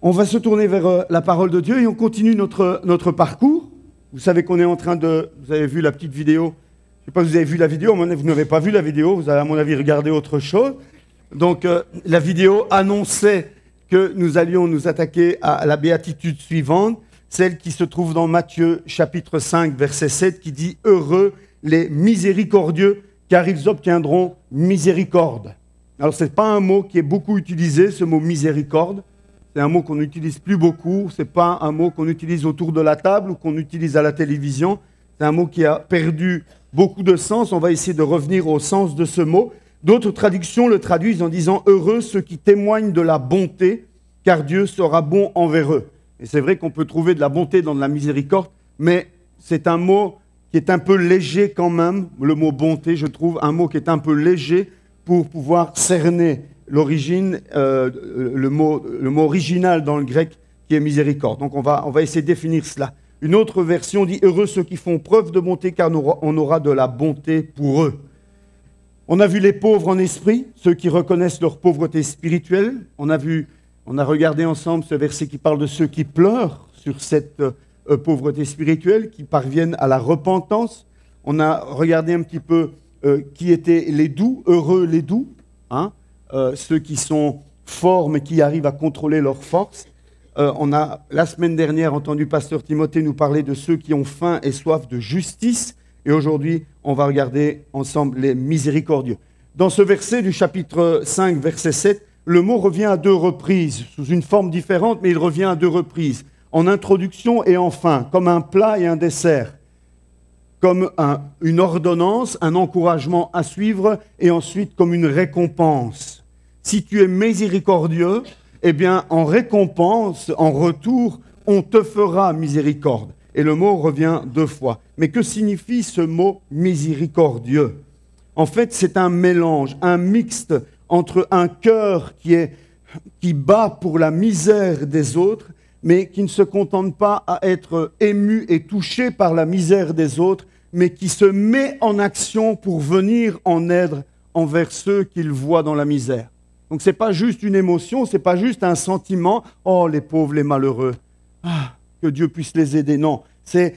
On va se tourner vers la parole de Dieu et on continue notre parcours. Vous savez qu'on est en train de... Vous avez vu la petite vidéo. Je ne sais pas si vous avez vu la vidéo. Vous n'avez pas vu la vidéo. Vous avez, à mon avis, regardé autre chose. Donc, la vidéo annonçait que nous allions nous attaquer à la béatitude suivante, celle qui se trouve dans Matthieu, chapitre 5, verset 7, qui dit « Heureux les miséricordieux, car ils obtiendront miséricorde ». Alors, ce n'est pas un mot qui est beaucoup utilisé, ce mot « miséricorde ». C'est un mot qu'on n'utilise plus beaucoup, ce n'est pas un mot qu'on utilise autour de la table ou qu'on utilise à la télévision. C'est un mot qui a perdu beaucoup de sens. On va essayer de revenir au sens de ce mot. D'autres traductions le traduisent en disant « Heureux ceux qui témoignent de la bonté, car Dieu sera bon envers eux ». Et c'est vrai qu'on peut trouver de la bonté dans de la miséricorde, mais c'est un mot qui est un peu léger quand même. Le mot « bonté », je trouve, un mot qui est un peu léger pour pouvoir cerner l'origine, le mot original dans le grec qui est miséricorde. Donc on va essayer de définir cela. Une autre version dit « Heureux ceux qui font preuve de bonté, car on aura de la bonté pour eux ». On a vu les pauvres en esprit, ceux qui reconnaissent leur pauvreté spirituelle. On a regardé ensemble ce verset qui parle de ceux qui pleurent sur cette pauvreté spirituelle, qui parviennent à la repentance. On a regardé un petit peu qui étaient les doux, heureux les doux, ceux qui sont forts mais qui arrivent à contrôler leurs forces. On a, la semaine dernière, entendu Pasteur Timothée nous parler de ceux qui ont faim et soif de justice. Et aujourd'hui, on va regarder ensemble les miséricordieux. Dans ce verset du chapitre 5, verset 7, le mot revient à 2 reprises, sous une forme différente, mais il revient à 2 reprises, en introduction et en fin, comme un plat et un dessert, comme une ordonnance, un encouragement à suivre, et ensuite comme une récompense. Si tu es miséricordieux, eh bien, en récompense, en retour, on te fera miséricorde. Et le mot revient 2 fois. Mais que signifie ce mot miséricordieux ? En fait, c'est un mélange, un mixte entre un cœur qui bat pour la misère des autres, mais qui ne se contente pas à être ému et touché par la misère des autres, mais qui se met en action pour venir en aide envers ceux qu'il voit dans la misère. Donc ce n'est pas juste une émotion, ce n'est pas juste un sentiment « Oh, les pauvres, les malheureux, que Dieu puisse les aider ». Non, c'est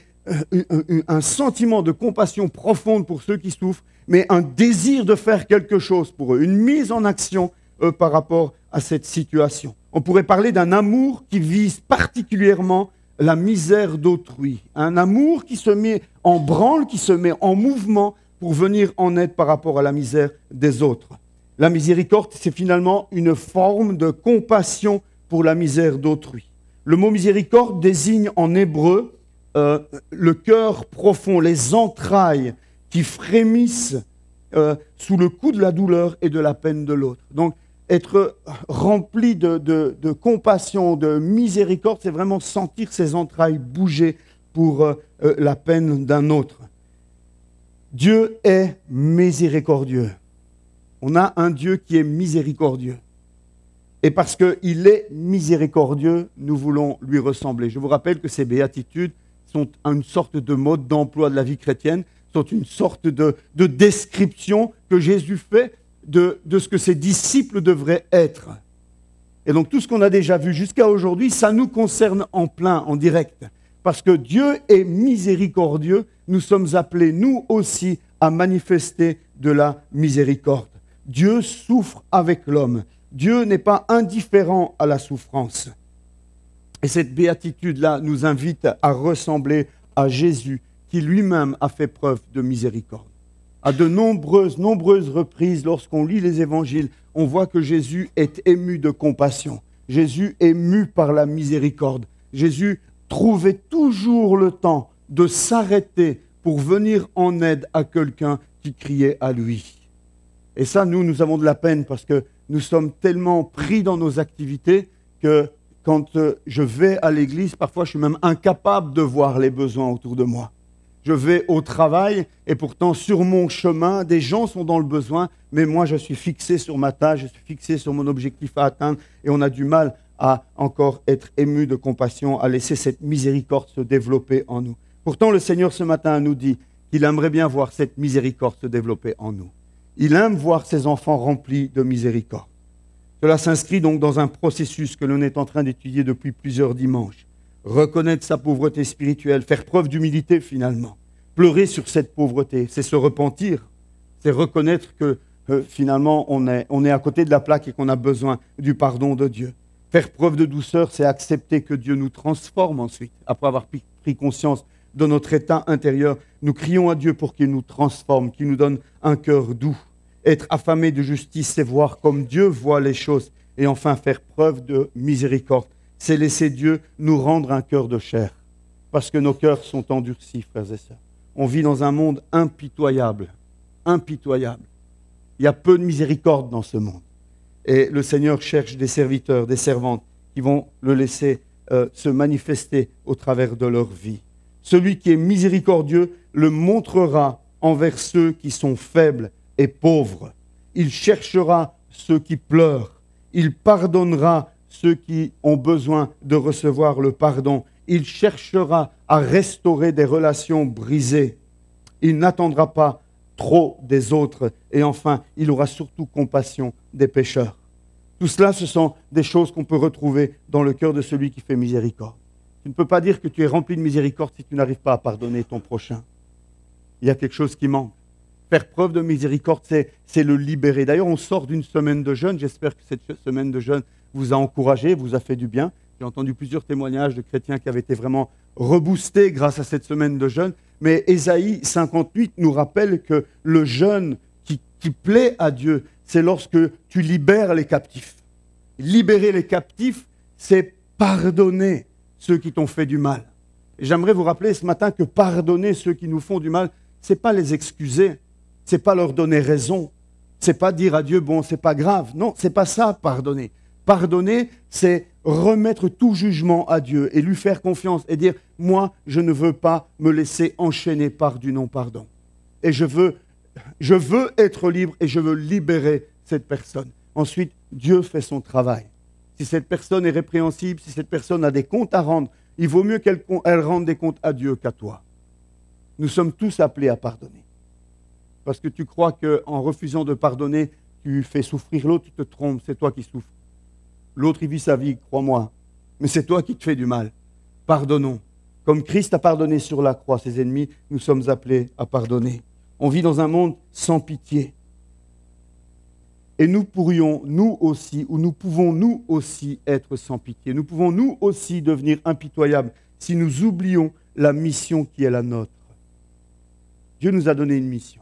un sentiment de compassion profonde pour ceux qui souffrent, mais un désir de faire quelque chose pour eux, une mise en action par rapport à cette situation. On pourrait parler d'un amour qui vise particulièrement la misère d'autrui, un amour qui se met en branle, qui se met en mouvement pour venir en aide par rapport à la misère des autres. La miséricorde, c'est finalement une forme de compassion pour la misère d'autrui. Le mot miséricorde désigne en hébreu le cœur profond, les entrailles qui frémissent sous le coup de la douleur et de la peine de l'autre. Donc, être rempli de compassion, de miséricorde, c'est vraiment sentir ses entrailles bouger pour la peine d'un autre. Dieu est miséricordieux. On a un Dieu qui est miséricordieux. Et parce qu'il est miséricordieux, nous voulons lui ressembler. Je vous rappelle que ces béatitudes sont une sorte de mode d'emploi de la vie chrétienne, sont une sorte de description que Jésus fait de ce que ses disciples devraient être. Et donc tout ce qu'on a déjà vu jusqu'à aujourd'hui, ça nous concerne en plein, en direct. Parce que Dieu est miséricordieux, nous sommes appelés, nous aussi, à manifester de la miséricorde. Dieu souffre avec l'homme. Dieu n'est pas indifférent à la souffrance. Et cette béatitude-là nous invite à ressembler à Jésus, qui lui-même a fait preuve de miséricorde. À de nombreuses reprises, lorsqu'on lit les évangiles, on voit que Jésus est ému de compassion. Jésus est ému par la miséricorde. Jésus trouvait toujours le temps de s'arrêter pour venir en aide à quelqu'un qui criait à lui. Et ça, nous avons de la peine parce que nous sommes tellement pris dans nos activités que quand je vais à l'église, parfois je suis même incapable de voir les besoins autour de moi. Je vais au travail et pourtant sur mon chemin, des gens sont dans le besoin, mais moi je suis fixé sur ma tâche, je suis fixé sur mon objectif à atteindre et on a du mal à encore être ému de compassion, à laisser cette miséricorde se développer en nous. Pourtant le Seigneur ce matin nous dit qu'il aimerait bien voir cette miséricorde se développer en nous. Il aime voir ses enfants remplis de miséricorde. Cela s'inscrit donc dans un processus que l'on est en train d'étudier depuis plusieurs dimanches. Reconnaître sa pauvreté spirituelle, faire preuve d'humilité finalement. Pleurer sur cette pauvreté, c'est se repentir. C'est reconnaître que finalement on est à côté de la plaque et qu'on a besoin du pardon de Dieu. Faire preuve de douceur, c'est accepter que Dieu nous transforme ensuite. Après avoir pris conscience de notre état intérieur, nous crions à Dieu pour qu'il nous transforme, qu'il nous donne un cœur doux. Être affamé de justice, c'est voir comme Dieu voit les choses. Et enfin, faire preuve de miséricorde, c'est laisser Dieu nous rendre un cœur de chair. Parce que nos cœurs sont endurcis, frères et sœurs. On vit dans un monde impitoyable. Impitoyable. Il y a peu de miséricorde dans ce monde. Et le Seigneur cherche des serviteurs, des servantes qui vont le laisser se manifester au travers de leur vie. Celui qui est miséricordieux le montrera envers ceux qui sont faibles et pauvres. Il cherchera ceux qui pleurent. Il pardonnera ceux qui ont besoin de recevoir le pardon. Il cherchera à restaurer des relations brisées. Il n'attendra pas trop des autres. Et enfin, il aura surtout compassion des pécheurs. Tout cela, ce sont des choses qu'on peut retrouver dans le cœur de celui qui fait miséricorde. Tu ne peux pas dire que tu es rempli de miséricorde si tu n'arrives pas à pardonner ton prochain. Il y a quelque chose qui manque. Faire preuve de miséricorde, c'est le libérer. D'ailleurs, on sort d'une semaine de jeûne. J'espère que cette semaine de jeûne vous a encouragé, vous a fait du bien. J'ai entendu plusieurs témoignages de chrétiens qui avaient été vraiment reboostés grâce à cette semaine de jeûne. Mais Ésaïe 58 nous rappelle que le jeûne qui plaît à Dieu, c'est lorsque tu libères les captifs. Libérer les captifs, c'est pardonner ceux qui t'ont fait du mal. Et j'aimerais vous rappeler ce matin que pardonner ceux qui nous font du mal, ce n'est pas les excuser, ce n'est pas leur donner raison, ce n'est pas dire à Dieu, bon, c'est pas grave. Non, ce n'est pas ça, pardonner. Pardonner, c'est remettre tout jugement à Dieu et lui faire confiance et dire, moi, je ne veux pas me laisser enchaîner par du non-pardon. Et je veux être libre et je veux libérer cette personne. Ensuite, Dieu fait son travail. Si cette personne est répréhensible, si cette personne a des comptes à rendre, il vaut mieux qu'elle rende des comptes à Dieu qu'à toi. Nous sommes tous appelés à pardonner. Parce que tu crois qu'en refusant de pardonner, tu fais souffrir l'autre, tu te trompes, c'est toi qui souffres. L'autre, il vit sa vie, crois-moi. Mais c'est toi qui te fais du mal. Pardonnons. Comme Christ a pardonné sur la croix ses ennemis, nous sommes appelés à pardonner. On vit dans un monde sans pitié. Et nous pourrions, nous aussi, ou nous pouvons nous aussi être sans pitié. Nous pouvons nous aussi devenir impitoyables si nous oublions la mission qui est la nôtre. Dieu nous a donné une mission.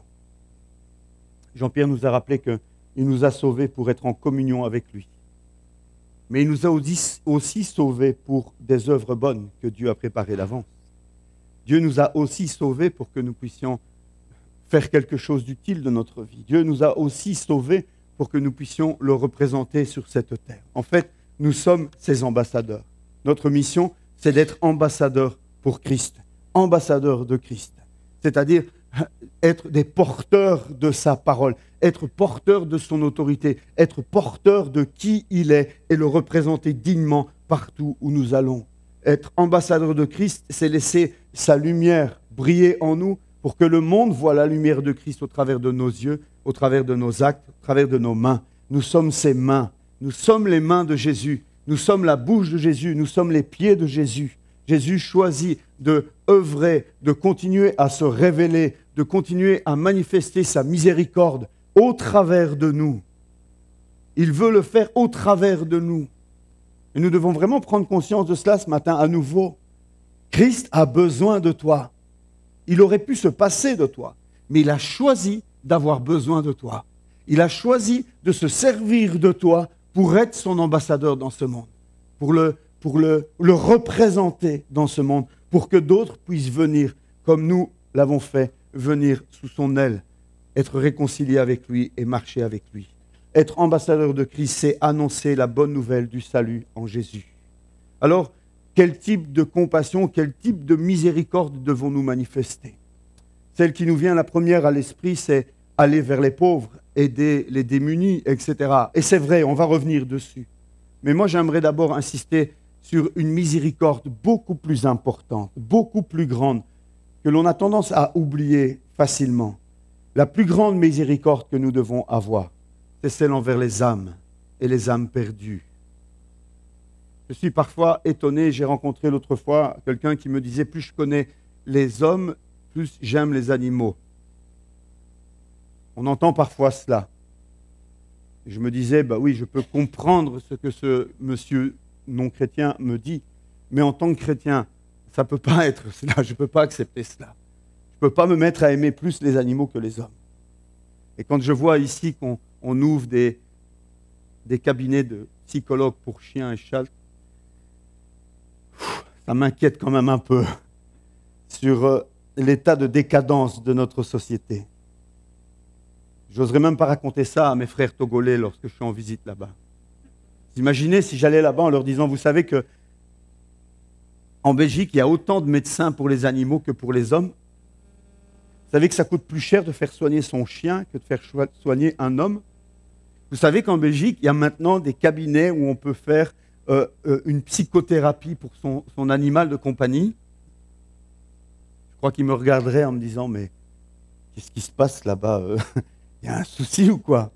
Jean-Pierre nous a rappelé qu'il nous a sauvés pour être en communion avec lui. Mais il nous a aussi sauvés pour des œuvres bonnes que Dieu a préparées d'avance. Dieu nous a aussi sauvés pour que nous puissions faire quelque chose d'utile de notre vie. Dieu nous a aussi sauvés pour que nous puissions le représenter sur cette terre. En fait, nous sommes ses ambassadeurs. Notre mission, c'est d'être ambassadeurs pour Christ, ambassadeurs de Christ. C'est-à-dire être des porteurs de sa parole, être porteurs de son autorité, être porteurs de qui il est et le représenter dignement partout où nous allons. Être ambassadeur de Christ, c'est laisser sa lumière briller en nous pour que le monde voie la lumière de Christ au travers de nos yeux, au travers de nos actes, au travers de nos mains. Nous sommes ses mains, nous sommes les mains de Jésus, nous sommes la bouche de Jésus, nous sommes les pieds de Jésus. Jésus choisit de œuvrer, de continuer à se révéler, de continuer à manifester sa miséricorde au travers de nous. Il veut le faire au travers de nous. Et nous devons vraiment prendre conscience de cela ce matin à nouveau. Christ a besoin de toi. Il aurait pu se passer de toi, mais il a choisi d'avoir besoin de toi. Il a choisi de se servir de toi pour être son ambassadeur dans ce monde, pour le représenter dans ce monde, pour que d'autres puissent venir, comme nous l'avons fait, venir sous son aile, être réconciliés avec lui et marcher avec lui. Être ambassadeur de Christ, c'est annoncer la bonne nouvelle du salut en Jésus. Alors, quel type de compassion, quel type de miséricorde devons-nous manifester? Celle qui nous vient la première à l'esprit, c'est aller vers les pauvres, aider les démunis, etc. Et c'est vrai, on va revenir dessus. Mais moi, j'aimerais d'abord insister sur une miséricorde beaucoup plus importante, beaucoup plus grande, que l'on a tendance à oublier facilement. La plus grande miséricorde que nous devons avoir, c'est celle envers les âmes et les âmes perdues. Je suis parfois étonné, j'ai rencontré l'autre fois quelqu'un qui me disait « Plus je connais les hommes, plus j'aime les animaux ». On entend parfois cela. Et je me disais, bah oui, je peux comprendre ce que ce monsieur non-chrétien me dit, mais en tant que chrétien, ça ne peut pas être cela, je ne peux pas accepter cela. Je ne peux pas me mettre à aimer plus les animaux que les hommes. Et quand je vois ici qu'on ouvre des cabinets de psychologues pour chiens et chats, ça m'inquiète quand même un peu sur l'état de décadence de notre société. J'oserais même pas raconter ça à mes frères togolais lorsque je suis en visite là-bas. Vous imaginez si j'allais là-bas en leur disant, vous savez que en Belgique, il y a autant de médecins pour les animaux que pour les hommes. Vous savez que ça coûte plus cher de faire soigner son chien que de faire soigner un homme. Vous savez qu'en Belgique, il y a maintenant des cabinets où on peut faire une psychothérapie pour son animal de compagnie. Je crois qu'il me regarderait en me disant, mais qu'est-ce qui se passe là-bas? Il y a un souci ou quoi?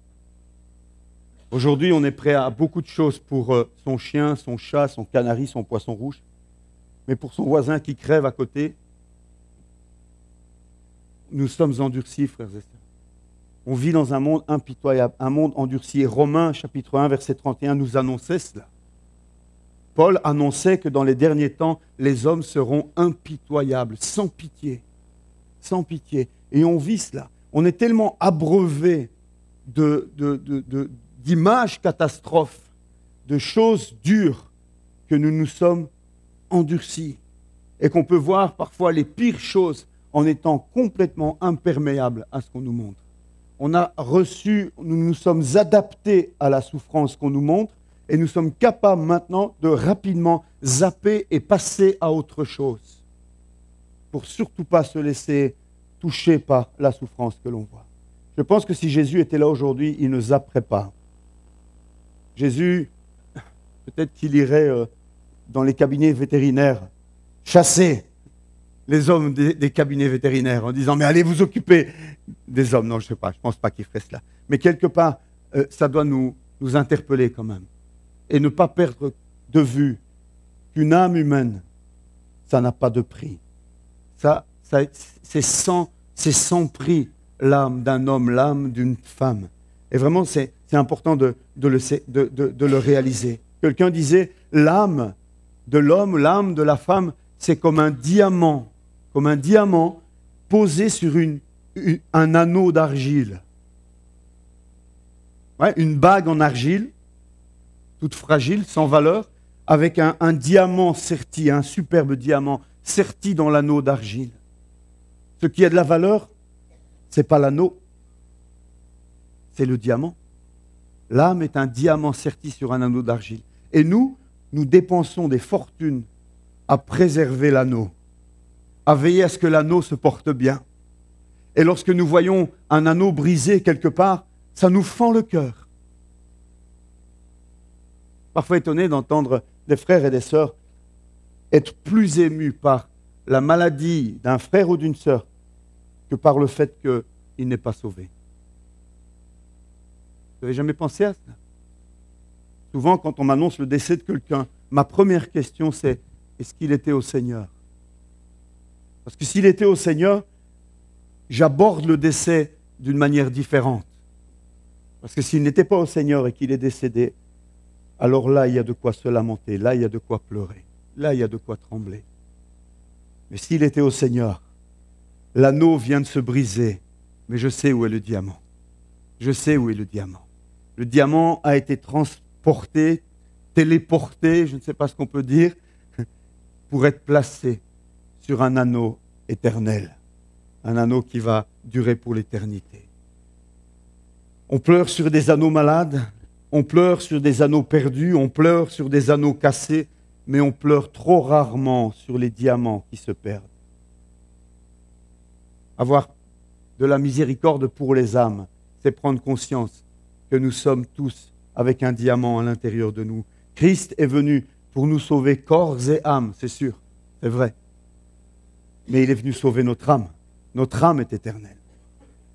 Aujourd'hui, on est prêt à beaucoup de choses pour son chien, son chat, son canari, son poisson rouge. Mais pour son voisin qui crève à côté, nous sommes endurcis, frères et sœurs. On vit dans un monde impitoyable, un monde endurci. Et Romains, chapitre 1, verset 31, nous annonçait cela. Paul annonçait que dans les derniers temps, les hommes seront impitoyables, sans pitié. Sans pitié. Et on vit cela. On est tellement abreuvé d'images catastrophes, de choses dures, que nous nous sommes endurcis. Et qu'on peut voir parfois les pires choses en étant complètement imperméables à ce qu'on nous montre. On a reçu, nous nous sommes adaptés à la souffrance qu'on nous montre et nous sommes capables maintenant de rapidement zapper et passer à autre chose pour surtout pas se laisser toucher par la souffrance que l'on voit. Je pense que si Jésus était là aujourd'hui, il ne zapperait pas. Jésus, peut-être qu'il irait dans les cabinets vétérinaires chasser les hommes des cabinets vétérinaires en disant « mais allez vous occuper des hommes ». Non, je ne sais pas, je ne pense pas qu'il ferait cela. Mais quelque part, ça doit nous interpeller quand même. Et ne pas perdre de vue qu'une âme humaine, ça n'a pas de prix. C'est sans prix l'âme d'un homme, l'âme d'une femme. Et vraiment, c'est important de le réaliser. Quelqu'un disait, l'âme de l'homme, l'âme de la femme, c'est comme un diamant posé sur un anneau d'argile. Ouais, une bague en argile, toute fragile, sans valeur, avec un diamant serti, un superbe diamant serti dans l'anneau d'argile. Ce qui a de la valeur, ce n'est pas l'anneau, c'est le diamant. L'âme est un diamant serti sur un anneau d'argile. Et nous dépensons des fortunes à préserver l'anneau, à veiller à ce que l'anneau se porte bien. Et lorsque nous voyons un anneau brisé quelque part, ça nous fend le cœur. Parfois étonné d'entendre des frères et des sœurs être plus émus par la maladie d'un frère ou d'une sœur que par le fait qu'il n'est pas sauvé. Vous n'avez jamais pensé à ça? Souvent, quand on m'annonce le décès de quelqu'un, ma première question c'est, est-ce qu'il était au Seigneur? Parce que s'il était au Seigneur, j'aborde le décès d'une manière différente. Parce que s'il n'était pas au Seigneur et qu'il est décédé, alors là, il y a de quoi se lamenter, là, il y a de quoi pleurer, là, il y a de quoi trembler. Mais s'il était au Seigneur, l'anneau vient de se briser, mais je sais où est le diamant. Je sais où est le diamant. Le diamant a été transporté, téléporté, je ne sais pas ce qu'on peut dire, pour être placé sur un anneau éternel, un anneau qui va durer pour l'éternité. On pleure sur des anneaux malades, on pleure sur des anneaux perdus, on pleure sur des anneaux cassés, mais on pleure trop rarement sur les diamants qui se perdent. Avoir de la miséricorde pour les âmes, c'est prendre conscience que nous sommes tous avec un diamant à l'intérieur de nous. Christ est venu pour nous sauver corps et âme, c'est sûr, c'est vrai. Mais il est venu sauver notre âme. Notre âme est éternelle.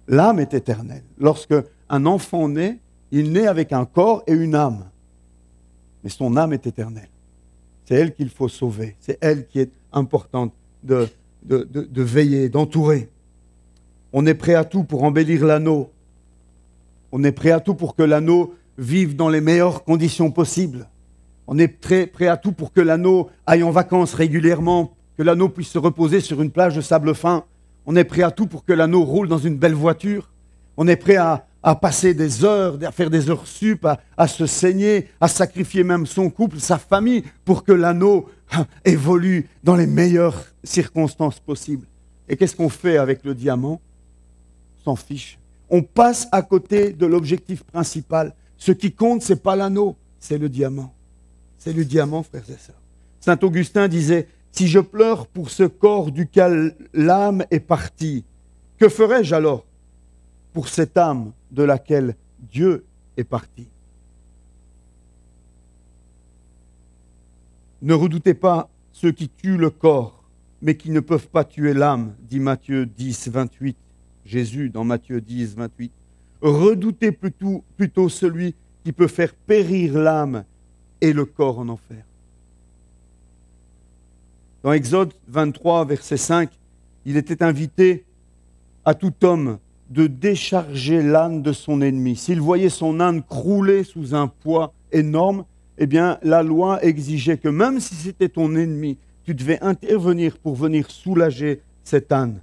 L'âme est éternelle. Lorsque un enfant naît, il naît avec un corps et une âme. Mais son âme est éternelle. C'est elle qu'il faut sauver. C'est elle qui est importante de veiller, d'entourer. On est prêt à tout pour embellir l'anneau. On est prêt à tout pour que l'anneau vive dans les meilleures conditions possibles. On est prêt à tout pour que l'anneau aille en vacances régulièrement, que l'anneau puisse se reposer sur une plage de sable fin. On est prêt à tout pour que l'anneau roule dans une belle voiture. On est prêt à passer des heures, à faire des heures sup, à se saigner, à sacrifier même son couple, sa famille, pour que l'anneau évolue dans les meilleures circonstances possibles. Et qu'est-ce qu'on fait avec le diamant ? On s'en fiche. On passe à côté de l'objectif principal. Ce qui compte, ce n'est pas l'anneau, c'est le diamant. C'est le diamant, frères et sœurs. Saint Augustin disait, « Si je pleure pour ce corps duquel l'âme est partie, que ferais-je alors pour cette âme de laquelle Dieu est parti ?» Ne redoutez pas ceux qui tuent le corps, mais qui ne peuvent pas tuer l'âme, dit Matthieu 10, 28. Jésus dans Matthieu 10, 28. Redoutez plutôt celui qui peut faire périr l'âme et le corps en enfer. Dans Exode 23, verset 5, il était invité à tout homme de décharger l'âne de son ennemi. S'il voyait son âne crouler sous un poids énorme, eh bien, la loi exigeait que même si c'était ton ennemi, tu devais intervenir pour venir soulager cet âne.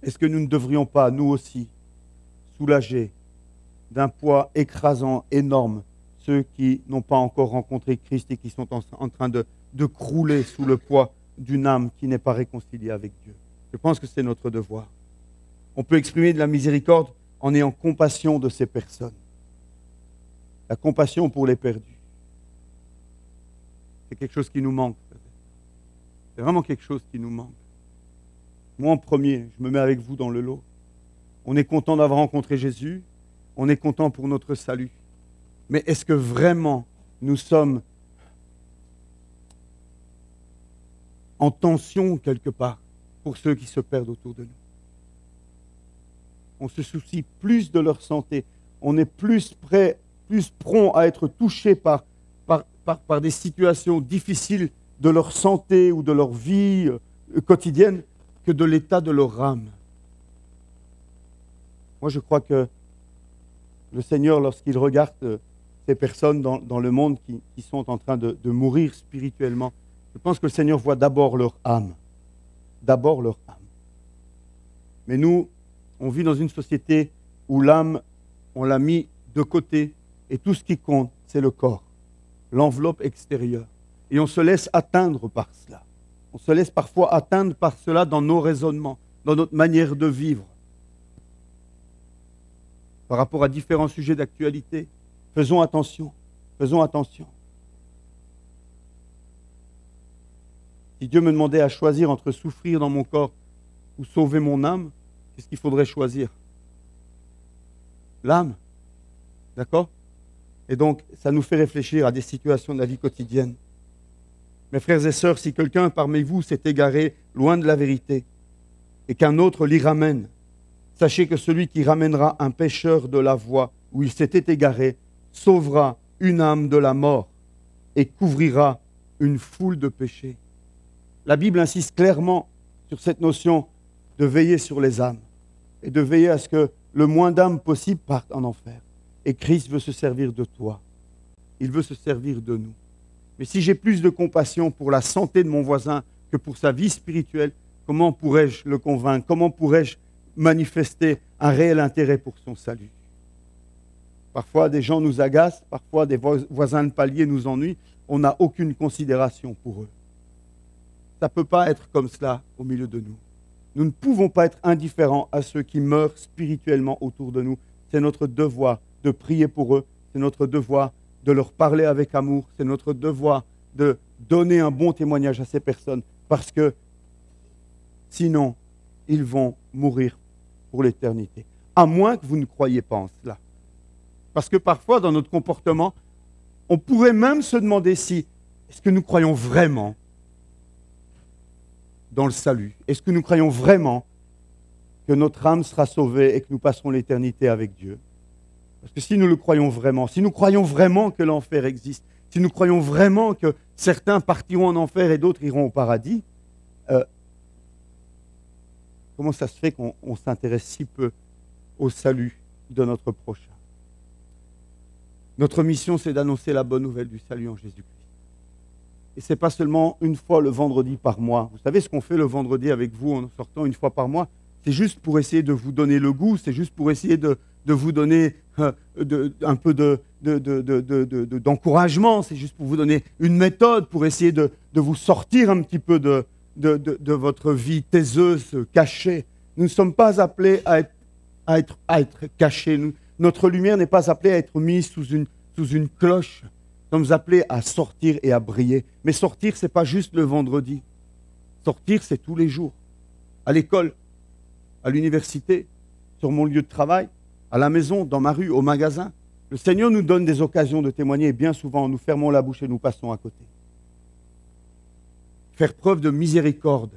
Est-ce que nous ne devrions pas, nous aussi, soulager d'un poids écrasant, énorme, ceux qui n'ont pas encore rencontré Christ et qui sont en train de crouler sous le poids d'une âme qui n'est pas réconciliée avec Dieu? Je pense que c'est notre devoir. On peut exprimer de la miséricorde en ayant compassion de ces personnes. La compassion pour les perdus. C'est quelque chose qui nous manque. C'est vraiment quelque chose qui nous manque. Moi en premier, je me mets avec vous dans le lot. On est content d'avoir rencontré Jésus, on est content pour notre salut. Mais est-ce que vraiment nous sommes en tension quelque part pour ceux qui se perdent autour de nous? On se soucie plus de leur santé, on est plus prompt à être touché par des situations difficiles de leur santé ou de leur vie quotidienne que de l'état de leur âme. Moi, je crois que le Seigneur, lorsqu'il regarde ces personnes dans le monde qui sont en train de mourir spirituellement, je pense que le Seigneur voit d'abord leur âme. D'abord leur âme. Mais nous, on vit dans une société où l'âme, on l'a mis de côté et tout ce qui compte, c'est le corps, l'enveloppe extérieure. Et on se laisse atteindre par cela. On se laisse parfois atteindre par cela dans nos raisonnements, dans notre manière de vivre. Par rapport à différents sujets d'actualité, faisons attention, faisons attention. Si Dieu me demandait à choisir entre souffrir dans mon corps ou sauver mon âme, qu'est-ce qu'il faudrait choisir? L'âme. D'accord? Et donc, ça nous fait réfléchir à des situations de la vie quotidienne. Mes frères et sœurs, si quelqu'un parmi vous s'est égaré loin de la vérité et qu'un autre l'y ramène, sachez que celui qui ramènera un pécheur de la voie où il s'était égaré sauvera une âme de la mort et couvrira une foule de péchés. La Bible insiste clairement sur cette notion de veiller sur les âmes et de veiller à ce que le moins d'âmes possible partent en enfer. Et Christ veut se servir de toi. Il veut se servir de nous. Mais si j'ai plus de compassion pour la santé de mon voisin que pour sa vie spirituelle, comment pourrais-je le convaincre? Comment pourrais-je manifester un réel intérêt pour son salut? Parfois, des gens nous agacent, parfois des voisins de palier nous ennuient. On n'a aucune considération pour eux. Ça ne peut pas être comme cela au milieu de nous. Nous ne pouvons pas être indifférents à ceux qui meurent spirituellement autour de nous. C'est notre devoir de prier pour eux. C'est notre devoir de leur parler avec amour, c'est notre devoir de donner un bon témoignage à ces personnes, parce que sinon, ils vont mourir pour l'éternité. À moins que vous ne croyiez pas en cela. Parce que parfois, dans notre comportement, on pourrait même se demander si, est-ce que nous croyons vraiment dans le salut? Est-ce que nous croyons vraiment que notre âme sera sauvée et que nous passerons l'éternité avec Dieu? Parce que si nous le croyons vraiment, si nous croyons vraiment que l'enfer existe, si nous croyons vraiment que certains partiront en enfer et d'autres iront au paradis, comment ça se fait qu'on s'intéresse si peu au salut de notre prochain? Notre mission, c'est d'annoncer la bonne nouvelle du salut en Jésus-Christ. Et ce n'est pas seulement une fois le vendredi par mois. Vous savez ce qu'on fait le vendredi avec vous en sortant une fois par mois? C'est juste pour essayer de vous donner le goût, c'est juste pour essayer de vous donner un peu d'encouragement, c'est juste pour vous donner une méthode, pour essayer de vous sortir un petit peu de votre vie taiseuse, cachée. Nous ne sommes pas appelés à être cachés. Notre lumière n'est pas appelée à être mise sous une cloche. Nous sommes appelés à sortir et à briller. Mais sortir, ce n'est pas juste le vendredi. Sortir, c'est tous les jours. À l'école, à l'université, sur mon lieu de travail, à la maison, dans ma rue, au magasin. Le Seigneur nous donne des occasions de témoigner et bien souvent, nous fermons la bouche et nous passons à côté. Faire preuve de miséricorde,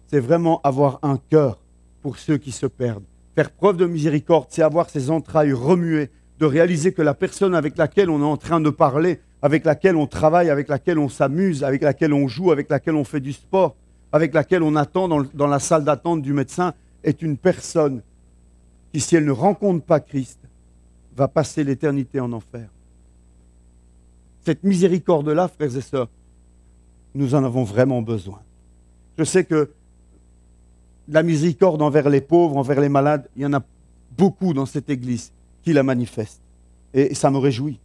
c'est vraiment avoir un cœur pour ceux qui se perdent. Faire preuve de miséricorde, c'est avoir ses entrailles remuées, de réaliser que la personne avec laquelle on est en train de parler, avec laquelle on travaille, avec laquelle on s'amuse, avec laquelle on joue, avec laquelle on fait du sport, avec laquelle on attend dans la salle d'attente du médecin, est une personne qui, si elle ne rencontre pas Christ, va passer l'éternité en enfer. Cette miséricorde-là, frères et sœurs, nous en avons vraiment besoin. Je sais que la miséricorde envers les pauvres, envers les malades, il y en a beaucoup dans cette Église qui la manifestent. Et ça me réjouit.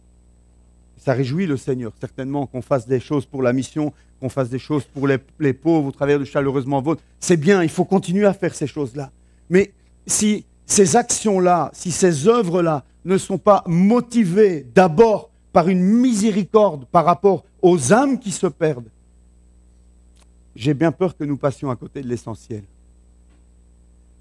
Ça réjouit le Seigneur, certainement, qu'on fasse des choses pour la mission, qu'on fasse des choses pour les pauvres au travers de Chaleureusement Vôtre. C'est bien, il faut continuer à faire ces choses-là. Mais si ces actions-là, si ces œuvres-là ne sont pas motivées d'abord par une miséricorde par rapport aux âmes qui se perdent, j'ai bien peur que nous passions à côté de l'essentiel.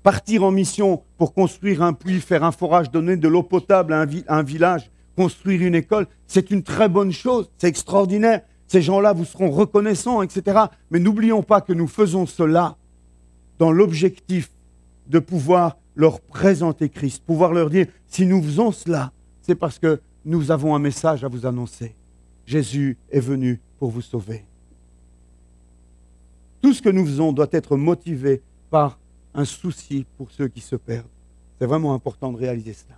Partir en mission pour construire un puits, faire un forage, donner de l'eau potable à un village, construire une école, c'est une très bonne chose, c'est extraordinaire. Ces gens-là vous seront reconnaissants, etc. Mais n'oublions pas que nous faisons cela dans l'objectif de pouvoir leur présenter Christ, pouvoir leur dire, si nous faisons cela, c'est parce que nous avons un message à vous annoncer. Jésus est venu pour vous sauver. Tout ce que nous faisons doit être motivé par un souci pour ceux qui se perdent. C'est vraiment important de réaliser cela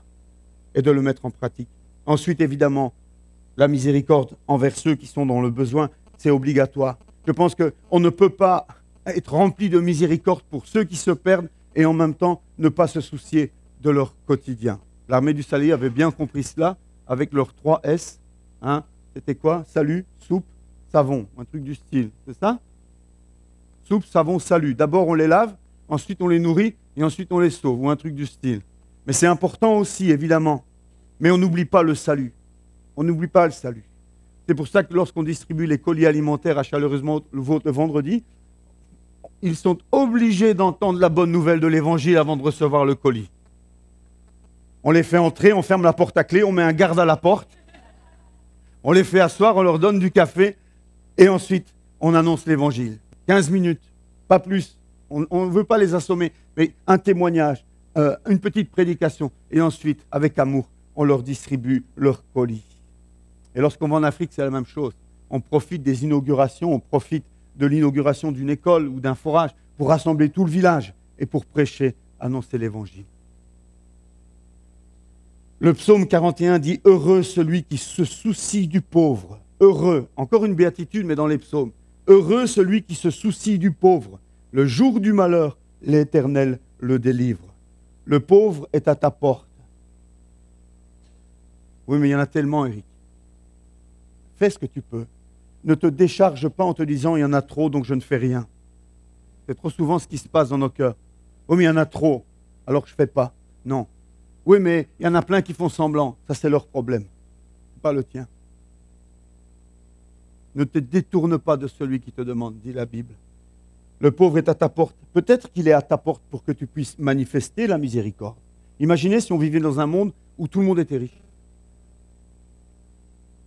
et de le mettre en pratique. Ensuite, évidemment, la miséricorde envers ceux qui sont dans le besoin, c'est obligatoire. Je pense qu'on ne peut pas être rempli de miséricorde pour ceux qui se perdent et en même temps ne pas se soucier de leur quotidien. L'armée du salut avait bien compris cela avec leurs 3 S. Hein. C'était quoi? Salut, soupe, savon, un truc du style. C'est ça? Soupe, savon, salut. D'abord on les lave, ensuite on les nourrit et ensuite on les sauve, ou un truc du style. Mais c'est important aussi, évidemment. Mais on n'oublie pas le salut. On n'oublie pas le salut. C'est pour ça que lorsqu'on distribue les colis alimentaires à Chaleureusement Vôtre le vendredi, ils sont obligés d'entendre la bonne nouvelle de l'Évangile avant de recevoir le colis. On les fait entrer, on ferme la porte à clé, on met un garde à la porte, on les fait asseoir, on leur donne du café et ensuite on annonce l'Évangile. 15 minutes, pas plus. On ne veut pas les assommer, mais un témoignage, une petite prédication et ensuite, avec amour, on leur distribue leur colis. Et lorsqu'on va en Afrique, c'est la même chose. On profite des inaugurations, on profite de l'inauguration d'une école ou d'un forage pour rassembler tout le village et pour prêcher, annoncer l'Évangile. Le psaume 41 dit « Heureux celui qui se soucie du pauvre ». Heureux, encore une béatitude, mais dans les psaumes. Heureux celui qui se soucie du pauvre. Le jour du malheur, l'Éternel le délivre. Le pauvre est à ta porte. Oui, mais il y en a tellement, Eric. Fais ce que tu peux. Ne te décharge pas en te disant « il y en a trop, donc je ne fais rien ». C'est trop souvent ce qui se passe dans nos cœurs. Oui, mais il y en a trop, alors je ne fais pas. Non. Oui, mais il y en a plein qui font semblant. Ça, c'est leur problème. Pas le tien. Ne te détourne pas de celui qui te demande, dit la Bible. Le pauvre est à ta porte. Peut-être qu'il est à ta porte pour que tu puisses manifester la miséricorde. Imaginez si on vivait dans un monde où tout le monde était riche.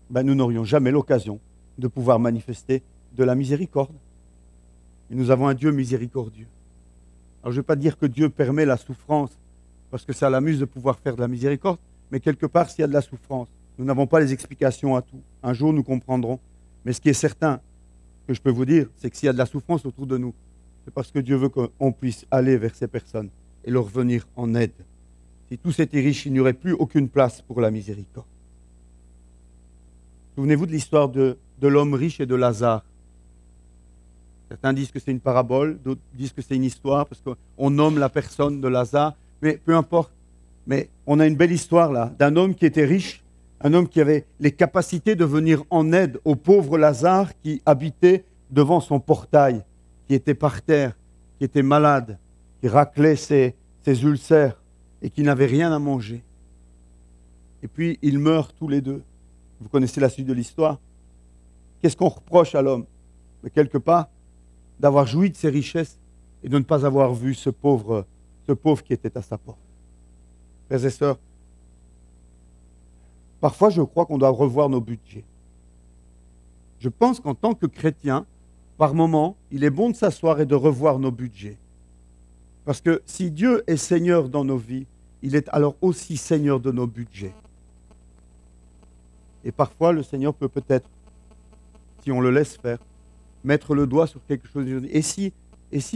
Nous n'aurions jamais l'occasion de pouvoir manifester de la miséricorde. Et nous avons un Dieu miséricordieux. Alors je ne vais pas dire que Dieu permet la souffrance parce que ça l'amuse de pouvoir faire de la miséricorde, mais quelque part s'il y a de la souffrance, nous n'avons pas les explications à tout. Un jour nous comprendrons. Mais ce qui est certain, que je peux vous dire, c'est que s'il y a de la souffrance autour de nous, c'est parce que Dieu veut qu'on puisse aller vers ces personnes et leur venir en aide. Si tous étaient riches, il n'y aurait plus aucune place pour la miséricorde. Souvenez-vous de l'histoire de l'homme riche et de Lazare. Certains disent que c'est une parabole, d'autres disent que c'est une histoire, parce qu'on nomme la personne de Lazare, mais peu importe. Mais on a une belle histoire là, d'un homme qui était riche, un homme qui avait les capacités de venir en aide au pauvre Lazare qui habitait devant son portail, qui était par terre, qui était malade, qui raclait ses ulcères et qui n'avait rien à manger. Et puis ils meurent tous les deux. Vous connaissez la suite de l'histoire. Qu'est-ce qu'on reproche à l'homme? Mais quelque part, d'avoir joui de ses richesses et de ne pas avoir vu ce pauvre qui était à sa porte. Frères et sœurs, parfois je crois qu'on doit revoir nos budgets. Je pense qu'en tant que chrétien, par moment, il est bon de s'asseoir et de revoir nos budgets. Parce que si Dieu est Seigneur dans nos vies, il est alors aussi Seigneur de nos budgets. Et parfois, le Seigneur peut peut-être, si on le laisse faire, mettre le doigt sur quelque chose. Et si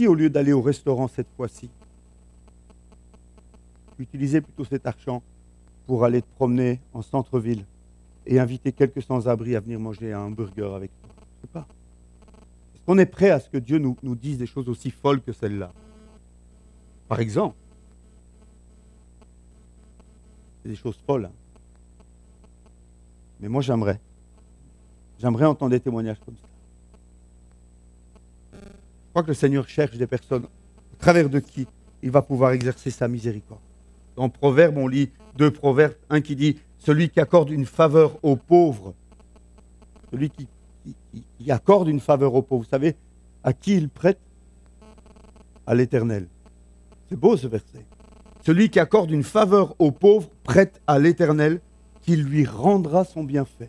au lieu d'aller au restaurant cette fois-ci, utilisez plutôt cet argent pour aller te promener en centre-ville et inviter quelques sans-abri à venir manger un hamburger avec toi? Je ne sais pas. Est-ce qu'on est prêt à ce que Dieu nous dise des choses aussi folles que celles-là? Par exemple, c'est des choses folles. Hein. Mais moi, j'aimerais entendre des témoignages comme ça. Je crois que le Seigneur cherche des personnes au travers de qui il va pouvoir exercer sa miséricorde. Dans Proverbe, on lit 2 proverbes, un qui dit « Celui qui accorde une faveur aux pauvres », celui qui accorde une faveur aux pauvres, vous savez, à qui il prête? À l'Éternel. C'est beau ce verset. Celui qui accorde une faveur aux pauvres prête à l'Éternel, qui lui rendra son bienfait.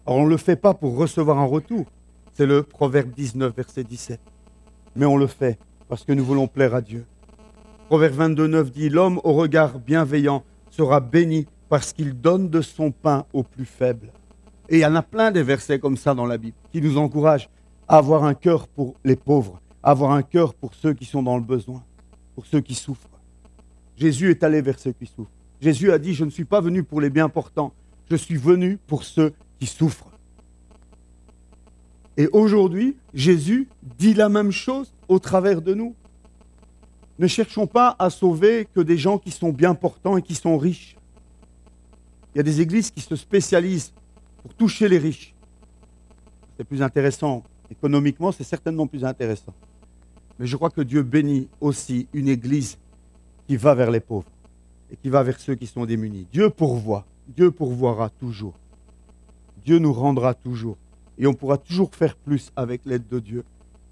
Alors on ne le fait pas pour recevoir un retour. C'est le Proverbe 19, verset 17. Mais on le fait parce que nous voulons plaire à Dieu. Proverbe 22, 9 dit « L'homme au regard bienveillant sera béni parce qu'il donne de son pain aux plus faibles. » Et il y en a plein des versets comme ça dans la Bible qui nous encouragent à avoir un cœur pour les pauvres, à avoir un cœur pour ceux qui sont dans le besoin, pour ceux qui souffrent. Jésus est allé vers ceux qui souffrent. Jésus a dit « Je ne suis pas venu pour les bien portants, je suis venu pour ceux qui souffrent. » Et aujourd'hui, Jésus dit la même chose au travers de nous. Ne cherchons pas à sauver que des gens qui sont bien portants et qui sont riches. Il y a des églises qui se spécialisent pour toucher les riches. C'est plus intéressant. Économiquement, c'est certainement plus intéressant. Mais je crois que Dieu bénit aussi une église qui va vers les pauvres et qui va vers ceux qui sont démunis. Dieu pourvoit. Dieu pourvoira toujours. Dieu nous rendra toujours. Et on pourra toujours faire plus avec l'aide de Dieu.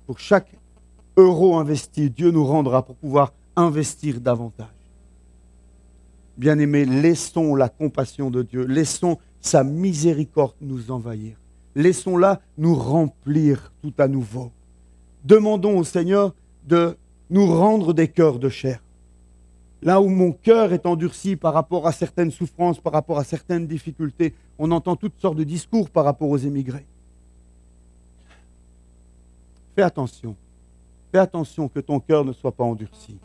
Pour chaque euro investi, Dieu nous rendra pour pouvoir investir davantage. Bien-aimés, laissons la compassion de Dieu, laissons sa miséricorde nous envahir. Laissons-la nous remplir tout à nouveau. Demandons au Seigneur de nous rendre des cœurs de chair. Là où mon cœur est endurci par rapport à certaines souffrances, par rapport à certaines difficultés, on entend toutes sortes de discours par rapport aux émigrés. Fais attention que ton cœur ne soit pas endurci.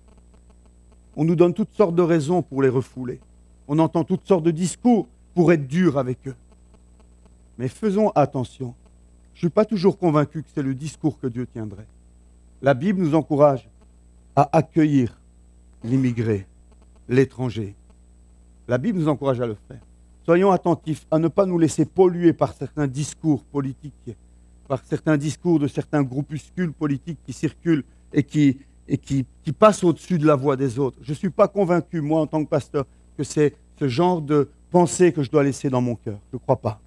On nous donne toutes sortes de raisons pour les refouler. On entend toutes sortes de discours pour être dur avec eux. Mais faisons attention. Je ne suis pas toujours convaincu que c'est le discours que Dieu tiendrait. La Bible nous encourage à accueillir l'immigré, l'étranger. La Bible nous encourage à le faire. Soyons attentifs à ne pas nous laisser polluer par certains discours politiques, par certains discours de certains groupuscules politiques qui circulent et qui passent au-dessus de la voix des autres. Je ne suis pas convaincu, moi, en tant que pasteur, que c'est ce genre de pensée que je dois laisser dans mon cœur. Je ne crois pas.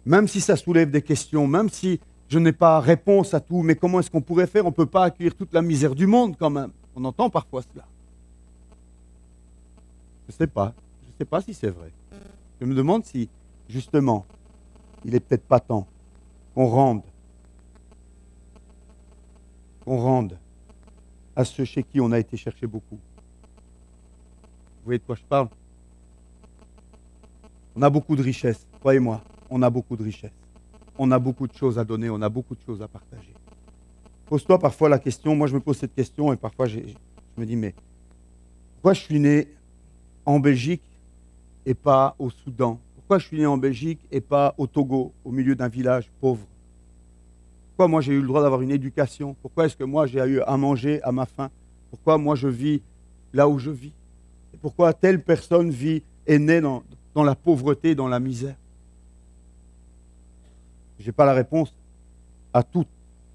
même si ça soulève des questions, même si je n'ai pas réponse à tout, mais comment est-ce qu'on pourrait faire? On ne peut pas accueillir toute la misère du monde quand même. On entend parfois cela. Je ne sais pas. Je ne sais pas si c'est vrai. Je me demande si, justement, il n'est peut-être pas temps qu'on rende à ceux chez qui on a été chercher beaucoup. Vous voyez de quoi je parle? On a beaucoup de richesses, croyez-moi, on a beaucoup de richesses. On a beaucoup de choses à donner, on a beaucoup de choses à partager. Pose-toi parfois la question, moi je me pose cette question et parfois je me dis, mais pourquoi je suis né en Belgique et pas au Soudan? Pourquoi je suis né en Belgique et pas au Togo, au milieu d'un village pauvre? Pourquoi moi j'ai eu le droit d'avoir une éducation? Pourquoi est-ce que moi j'ai eu à manger à ma faim? Pourquoi moi je vis là où je vis? Et pourquoi telle personne est née dans la pauvreté, dans la misère? Je n'ai pas la réponse à toute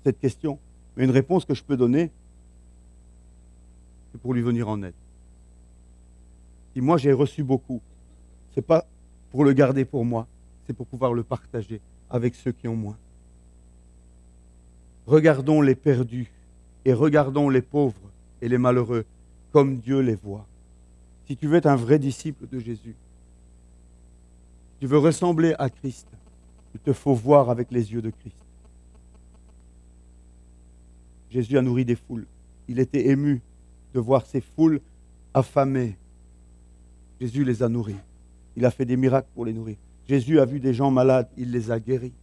cette question, mais une réponse que je peux donner, c'est pour lui venir en aide. Si moi j'ai reçu beaucoup, ce n'est pas pour le garder pour moi, c'est pour pouvoir le partager avec ceux qui ont moins. Regardons les perdus et regardons les pauvres et les malheureux comme Dieu les voit. Si tu veux être un vrai disciple de Jésus, si tu veux ressembler à Christ, il te faut voir avec les yeux de Christ. Jésus a nourri des foules. Il était ému de voir ces foules affamées. Jésus les a nourris. Il a fait des miracles pour les nourrir. Jésus a vu des gens malades, il les a guéris.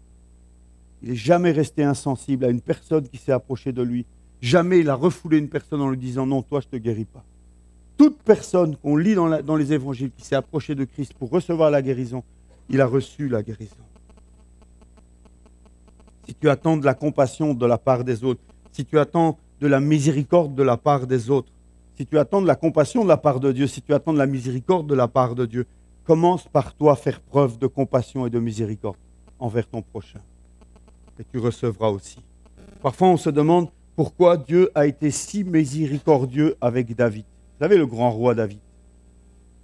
Il n'est jamais resté insensible à une personne qui s'est approchée de lui. Jamais il a refoulé une personne en lui disant « Non, toi, je ne te guéris pas ». Toute personne qu'on lit dans les évangiles qui s'est approchée de Christ pour recevoir la guérison, il a reçu la guérison. Si tu attends de la compassion de la part des autres, si tu attends de la miséricorde de la part des autres, si tu attends de la compassion de la part de Dieu, si tu attends de la miséricorde de la part de Dieu, commence par toi faire preuve de compassion et de miséricorde envers ton prochain. Et tu recevras aussi. Parfois on se demande pourquoi Dieu a été si miséricordieux avec David. Vous savez, le grand roi David,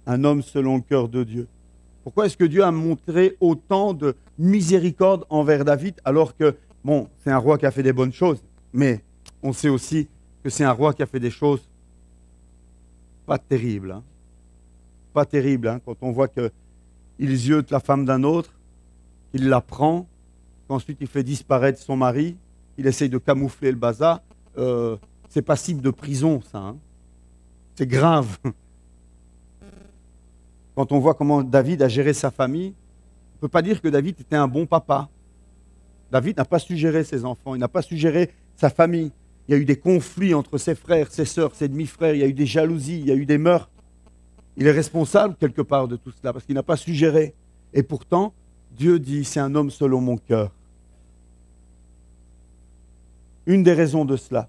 un homme selon le cœur de Dieu. Pourquoi est-ce que Dieu a montré autant de miséricorde envers David alors que, bon, c'est un roi qui a fait des bonnes choses, mais on sait aussi que c'est un roi qui a fait des choses pas terribles. Hein. Pas terribles, hein, quand on voit qu'il ziote la femme d'un autre, qu'il la prend, qu'ensuite il fait disparaître son mari, il essaye de camoufler le bazar. C'est passible de prison, ça. Hein. C'est grave. Quand on voit comment David a géré sa famille, on ne peut pas dire que David était un bon papa. David n'a pas su gérer ses enfants, il n'a pas su gérer sa famille. Il y a eu des conflits entre ses frères, ses sœurs, ses demi-frères, il y a eu des jalousies, il y a eu des meurtres. Il est responsable quelque part de tout cela parce qu'il n'a pas su gérer. Et pourtant, Dieu dit, c'est un homme selon mon cœur. Une des raisons de cela,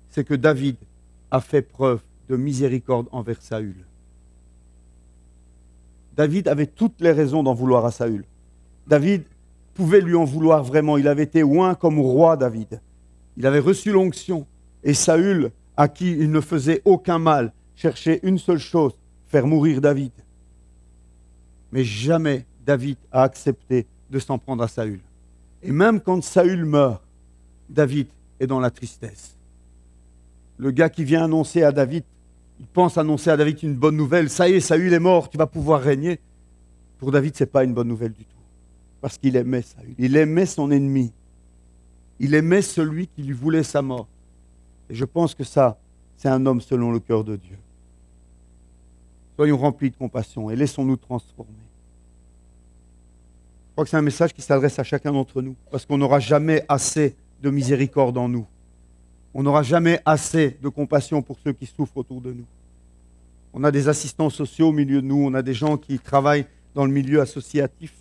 c'est que David a fait preuve de miséricorde envers Saül. David avait toutes les raisons d'en vouloir à Saül. David pouvait lui en vouloir vraiment. Il avait été oint comme roi, David. Il avait reçu l'onction. Et Saül, à qui il ne faisait aucun mal, cherchait une seule chose, faire mourir David. Mais jamais David a accepté de s'en prendre à Saül. Et même quand Saül meurt, David est dans la tristesse. Le gars qui vient annoncer à David, il pense annoncer à David une bonne nouvelle. Ça y est, Saül est mort, tu vas pouvoir régner. Pour David, ce n'est pas une bonne nouvelle du tout. Parce qu'il aimait Saül. Il aimait son ennemi. Il aimait celui qui lui voulait sa mort. Et je pense que ça, c'est un homme selon le cœur de Dieu. Soyons remplis de compassion et laissons-nous transformer. Je crois que c'est un message qui s'adresse à chacun d'entre nous. Parce qu'on n'aura jamais assez de miséricorde en nous. On n'aura jamais assez de compassion pour ceux qui souffrent autour de nous. On a des assistants sociaux au milieu de nous, on a des gens qui travaillent dans le milieu associatif.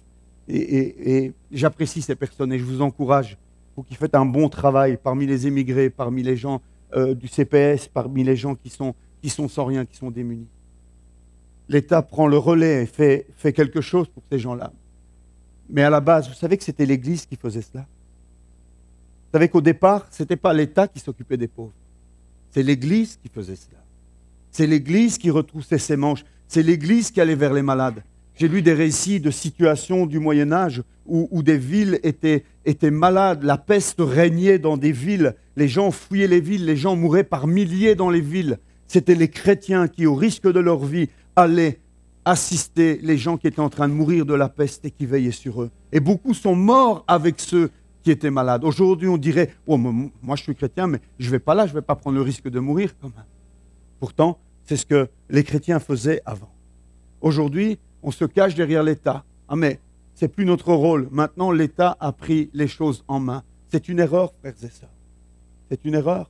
Et j'apprécie ces personnes et je vous encourage pour qu'ils fassent un bon travail parmi les émigrés, parmi les gens du CPS, parmi les gens qui sont sans rien, qui sont démunis. L'État prend le relais et fait quelque chose pour ces gens-là. Mais à la base, vous savez que c'était l'Église qui faisait cela. Vous savez qu'au départ, ce n'était pas l'État qui s'occupait des pauvres. C'est l'Église qui faisait cela. C'est l'Église qui retroussait ses manches. C'est l'Église qui allait vers les malades. J'ai lu des récits de situations du Moyen-Âge où des villes étaient malades, la peste régnait dans des villes, les gens fuyaient les villes, les gens mouraient par milliers dans les villes. C'était les chrétiens qui, au risque de leur vie, allaient assister les gens qui étaient en train de mourir de la peste et qui veillaient sur eux. Et beaucoup sont morts avec ceux qui étaient malades. Aujourd'hui, on dirait, oh, moi je suis chrétien, mais je ne vais pas là, je ne vais pas prendre le risque de mourir quand même. Pourtant, c'est ce que les chrétiens faisaient avant. Aujourd'hui, on se cache derrière l'État. Ah mais, ce n'est plus notre rôle. Maintenant, l'État a pris les choses en main. C'est une erreur, frères et sœurs. C'est une erreur.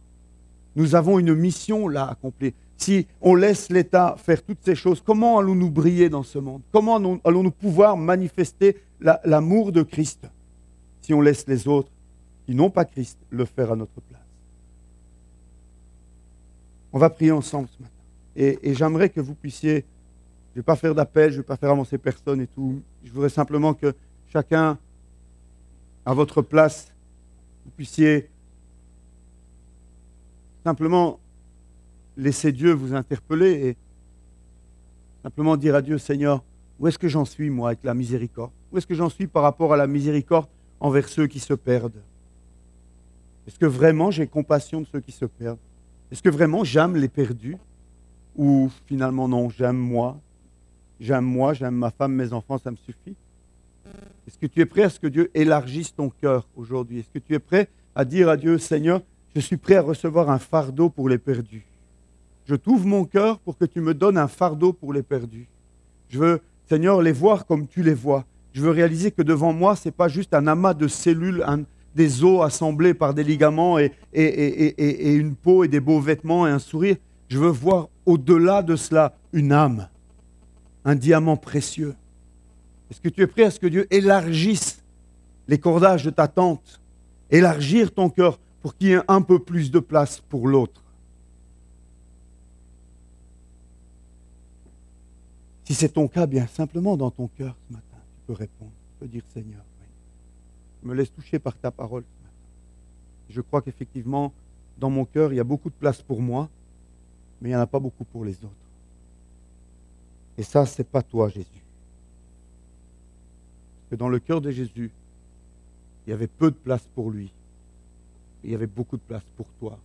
Nous avons une mission là à accomplir. Si on laisse l'État faire toutes ces choses, comment allons-nous briller dans ce monde? Comment allons-nous pouvoir manifester l'amour de Christ si on laisse les autres qui n'ont pas Christ le faire à notre place? On va prier ensemble ce matin. Et j'aimerais que vous puissiez, je ne vais pas faire d'appel, je ne vais pas faire avancer personne et tout. Je voudrais simplement que chacun, à votre place, vous puissiez simplement laisser Dieu vous interpeller et simplement dire à Dieu, Seigneur, où est-ce que j'en suis, moi, avec la miséricorde? Où est-ce que j'en suis par rapport à la miséricorde envers ceux qui se perdent? Est-ce que vraiment j'ai compassion de ceux qui se perdent? Est-ce que vraiment j'aime les perdus? Ou finalement non, j'aime moi, j'aime ma femme, mes enfants, ça me suffit? Est-ce que tu es prêt à ce que Dieu élargisse ton cœur aujourd'hui? Est-ce que tu es prêt à dire à Dieu, Seigneur, je suis prêt à recevoir un fardeau pour les perdus? Je t'ouvre mon cœur pour que tu me donnes un fardeau pour les perdus. Je veux, Seigneur, les voir comme tu les vois. Je veux réaliser que devant moi, ce n'est pas juste un amas de cellules, des os assemblés par des ligaments et une peau et des beaux vêtements et un sourire. Je veux voir au-delà de cela une âme, un diamant précieux. Est-ce que tu es prêt à ce que Dieu élargisse les cordages de ta tente, élargir ton cœur pour qu'il y ait un peu plus de place pour l'autre? Si c'est ton cas, bien simplement dans ton cœur ce matin, tu peux répondre, tu peux dire Seigneur, oui, je me laisse toucher par ta parole ce matin. Je crois qu'effectivement, dans mon cœur, il y a beaucoup de place pour moi, mais il n'y en a pas beaucoup pour les autres. Et ça, ce n'est pas toi, Jésus. Parce que dans le cœur de Jésus, il y avait peu de place pour lui, et il y avait beaucoup de place pour toi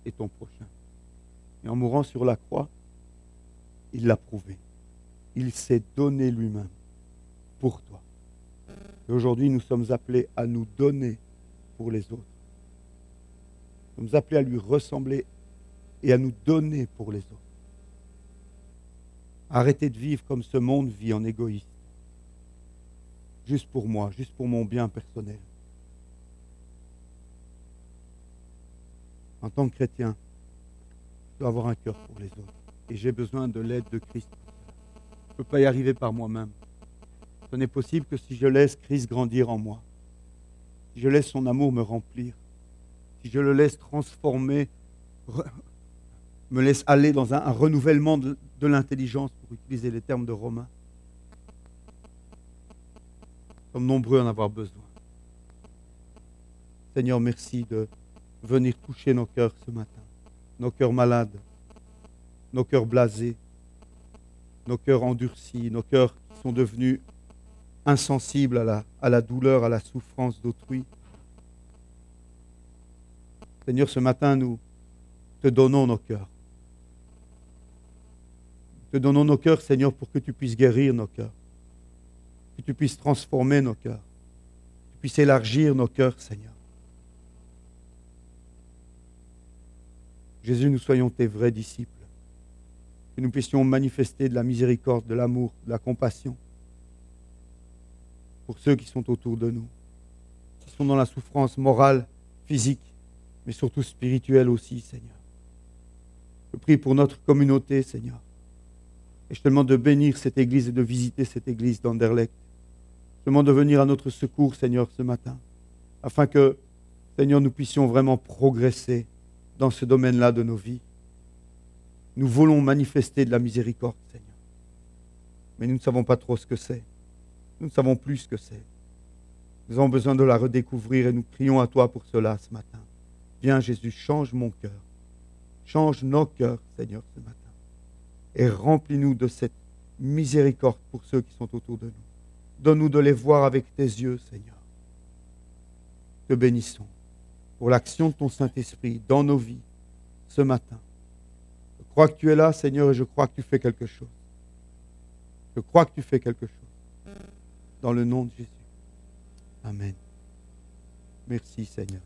et ton prochain. Et en mourant sur la croix, il l'a prouvé. Il s'est donné lui-même pour toi. Et aujourd'hui, nous sommes appelés à nous donner pour les autres. Nous sommes appelés à lui ressembler et à nous donner pour les autres. Arrêtez de vivre comme ce monde vit en égoïste. Juste pour moi, juste pour mon bien personnel. En tant que chrétien, je dois avoir un cœur pour les autres. Et j'ai besoin de l'aide de Christ. Je ne peux pas y arriver par moi-même. Ce n'est possible que si je laisse Christ grandir en moi, si je laisse son amour me remplir, si je le laisse transformer, me laisse aller dans un renouvellement de l'intelligence, pour utiliser les termes de Romains. Nous sommes nombreux à en avoir besoin. Seigneur, merci de venir toucher nos cœurs ce matin, nos cœurs malades, nos cœurs blasés, nos cœurs endurcis, nos cœurs qui sont devenus insensibles à la douleur, à la souffrance d'autrui. Seigneur, ce matin, nous te donnons nos cœurs. Te donnons nos cœurs, Seigneur, pour que tu puisses guérir nos cœurs, que tu puisses transformer nos cœurs, que tu puisses élargir nos cœurs, Seigneur. Jésus, nous soyons tes vrais disciples, que nous puissions manifester de la miséricorde, de l'amour, de la compassion pour ceux qui sont autour de nous, qui sont dans la souffrance morale, physique, mais surtout spirituelle aussi, Seigneur. Je prie pour notre communauté, Seigneur. Et je te demande de bénir cette église et de visiter cette église d'Anderlecht. Je te demande de venir à notre secours, Seigneur, ce matin, afin que, Seigneur, nous puissions vraiment progresser dans ce domaine-là de nos vies. Nous voulons manifester de la miséricorde, Seigneur. Mais nous ne savons pas trop ce que c'est. Nous ne savons plus ce que c'est. Nous avons besoin de la redécouvrir et nous prions à toi pour cela ce matin. Viens, Jésus, change mon cœur. Change nos cœurs, Seigneur, ce matin. Et remplis-nous de cette miséricorde pour ceux qui sont autour de nous. Donne-nous de les voir avec tes yeux, Seigneur. Te bénissons pour l'action de ton Saint-Esprit dans nos vies ce matin. Je crois que tu es là, Seigneur, et je crois que tu fais quelque chose. Je crois que tu fais quelque chose. Dans le nom de Jésus. Amen. Merci, Seigneur.